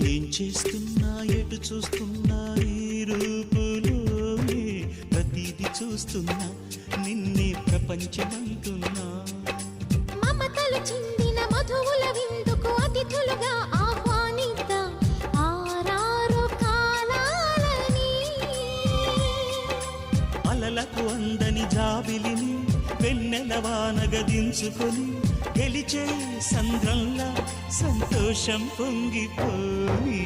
ఏం చేస్తున్నా ఎటు చూస్తున్నా ఈ రూపులోనే ప్రతిదీ చూస్తున్నా నిన్నే ప్రపంచమంటున్నా మమతలు చిందిన మధువుల విందుకు అతిథులుగా ఆహ్వానిద్దాం ఆరారు కాలాలని అలలకు అందని జాబిలిని వెన్నెల వానగదించుకొని గెలిచే సంద్రంలా సంతోషం పొంగిపోయి